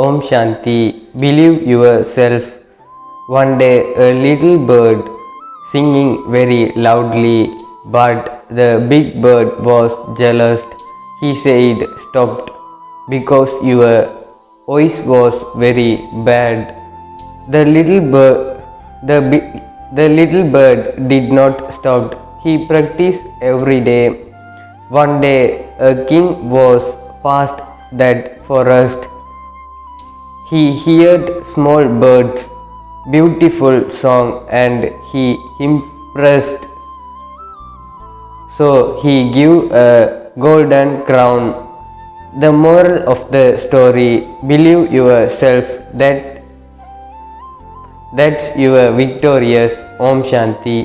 Om Shanti. Believe yourself. One day a little bird singing very loudly, but the big bird was jealous. He said, "Stopped, because your voice was very bad." The little bird, the little bird did not stop. He practiced every day. One day a king was past that forest. He heard small birds' beautiful song and he impressed. So he gave a golden crown. The moral of the story: believe yourself. That's your victorious. Om Shanti.